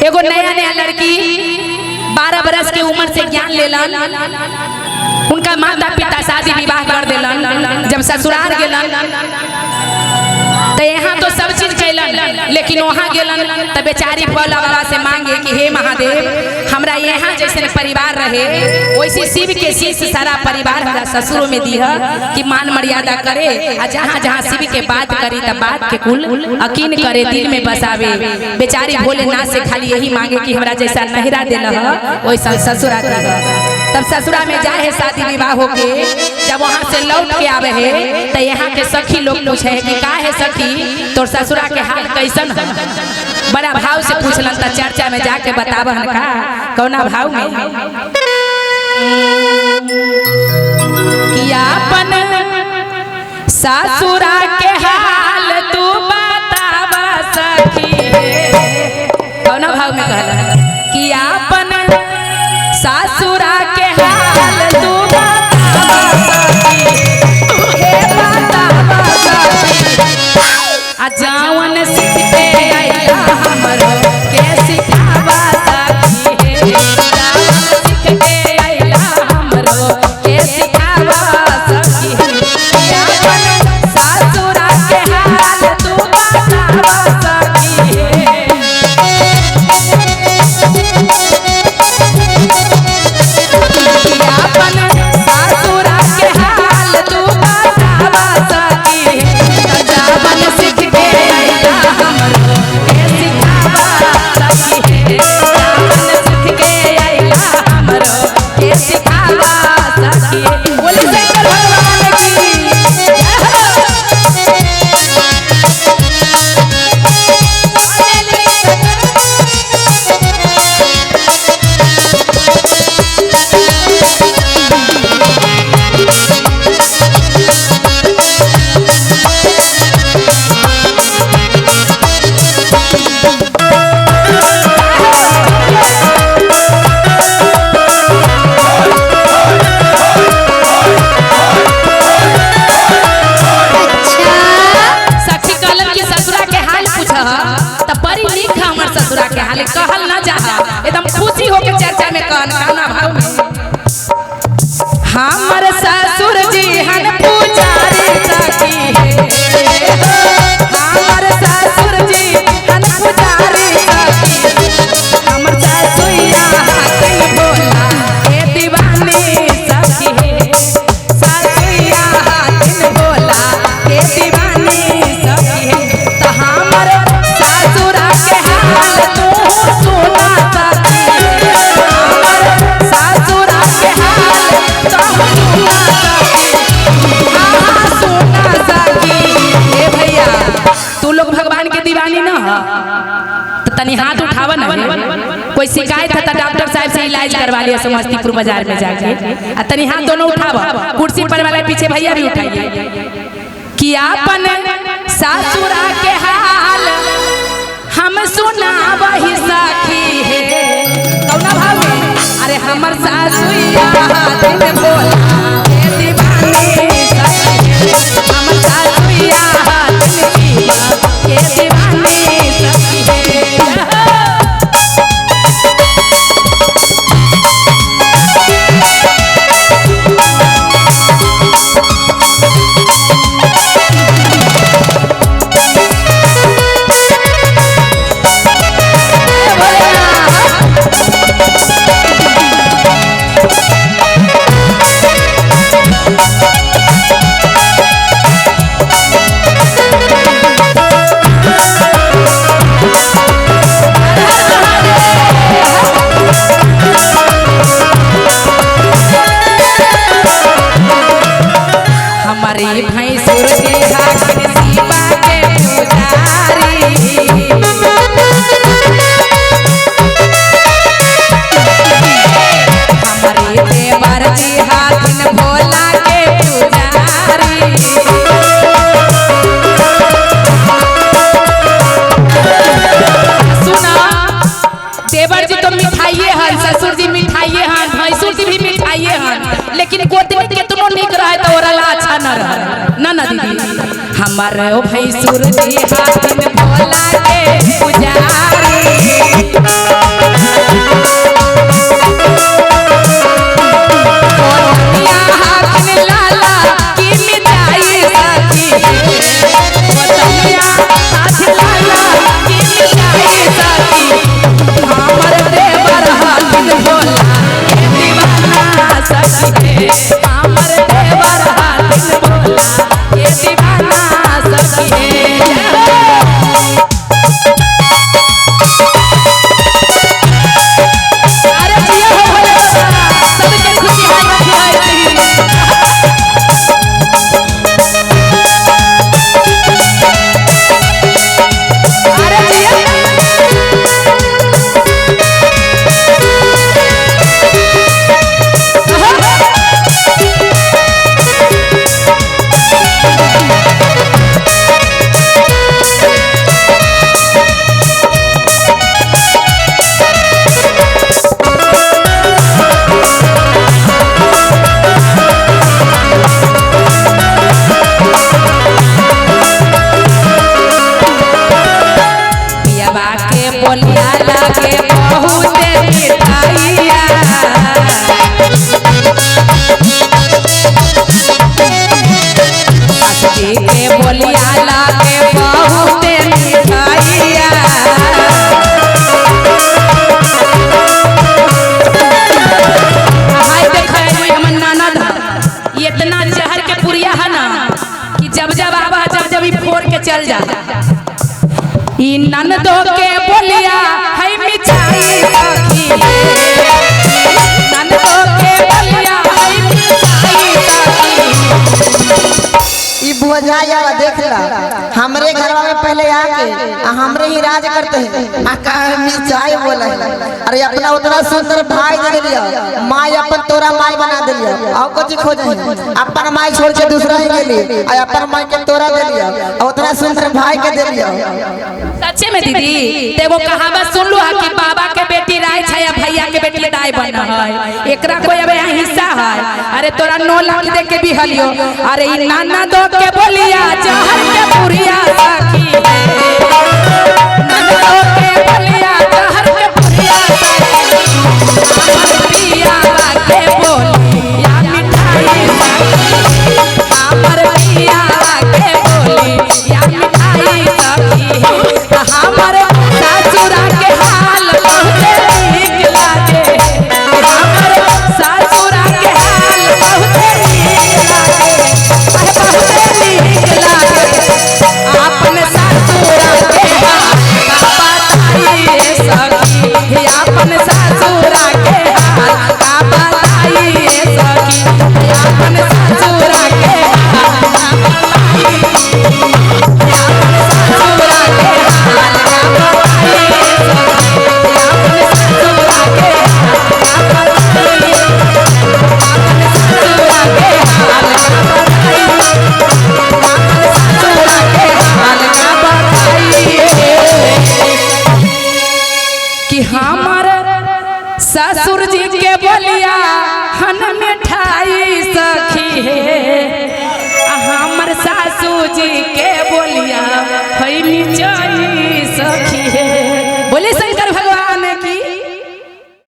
एगो नया नया लड़की 12 बरस के उम्र से ज्ञान लेलन, उनका माता पिता शादी विवाह कर दिलन। जब ससुराल गेलन तो यहाँ तो सब चीज कैलन, लेकिन वहाँ गेलन तो बेचारी भोला बाबा से मांगे कि हे महादेव, हमरा यहाँ जैसे परिवार रहे वैसे शिव के शीश सारा परिवार हमरा ससुरों में दी है कि मान मर्यादा करे, और जहाँ जहाँ शिव के बात करी तब बात के कुल यकीन करे, दिल में बसावे। बेचारी भोलेनाथ से खाली यही मांगे कि हमरा जैसा नहिरा दिल वैसा ससुरा दिल। तब ससुरा में जाए है शादी विवाह होके, जब वहाँ से लौट के आवे है तो यहाँ के सखी लोग पूछे है कि का है सखी तोर ससुरा के हाल कैसन है। बड़ा भाव से पूछलन तो चर्चा में जाके बतावन का कौना भाव में कि अपन ससुरा के हाल तू बतावा सखी, कौना भाव में कहला कि अपन ससुरा के हाल तू बतावा सखी, हे बतावा सखी, आ जावन सीख के आइला हमरो के सिखावा सखी, जावन सीख के आइला हमरो के सिखावा सखी, अपन ससुरा के हाल तू बतावा सखी। कहल ना जा एकदम खुशी होके चर्चा में कहना भाव में हमर ससुर जी हन पुजारी सखी, हमर ससुर जी हन पुजारी सखी, हमर ससुया हाथ बोला ए दीवानी सखी, ससुया हाथ बोला ए दीवानी सखी, तो हमर ससुरा के हाल तू सुना सखी, हमर ससुरा के हाल तू सुना सखी, ए भैया तू लोग भगवान के दीवानी न हो तो तनी हाथ उठावा ना, कोई शिकायत है तो डॉक्टर साहब से इलाज करवा लिया समस्तीपुर बाजार में जाके, आ तनी हाथ दोनों उठावा, कुर्सी पर वाले पीछे भैया भी उठाइए कि अपन ससुरा के हाल हम सुना वही सखी है, कौना भाव में अरे हमर सासुया हाथ बोला ए दीवानी सखी, हमर सासुया हाथ ए दीवानी सखी है। हमारी भैंसुर के हाकिम शिवा के पुजारी, हमारी देवर जी हाकिम भोला के पुजारी, सुना देवर जी तो मिठाइये हन, ससुर जी मिठाइये हन, भैंसुर जी भी मिठाइये हन, लेकिन गोतनी के तुम निक रहे तो ओरा अच्छा न रहे ना दीदी। हमार भैंसुर जी हाकिम भोला के पुजारी, बोलिया लागे बहुत मिठाइया सासू के बोलिया लागे बहुत मिठाइया हाय देखा है हमर ननद इतना जहर के पुरिया है ना कि जब जब आवा जब जब फोड़ के चल जा ई ननदो के बोलिया है मिठाई सखी ननदो के बोलिया है मिठाई सखी ई बुझा जावा देख ला हमरे घरवा में पहले आके हमरे ही राज करते हैं आ का मिर्चाई बोले अरे अपना उतना सुंदर भाई दे दिया माई अपन तोरा माई बना दिया आओ कुछ खोजे अपन माई छोड़ के दूसरा ही गेली आ अपन माई के तोरा दे दिया और उतना सुंदर भाई के दे दिया सच्चे में दीदी ते वो कहावत सुन लो कि बाबा के बेटी राय छै या भैया के बेटी दाई बना है एकरा कोई अब यहाँ हिस्सा है अरे तोरा 9 लाख दे के भी हलियो अरे ई नाना दो के बोलिया जहर के पुरिया सखी नाना दो के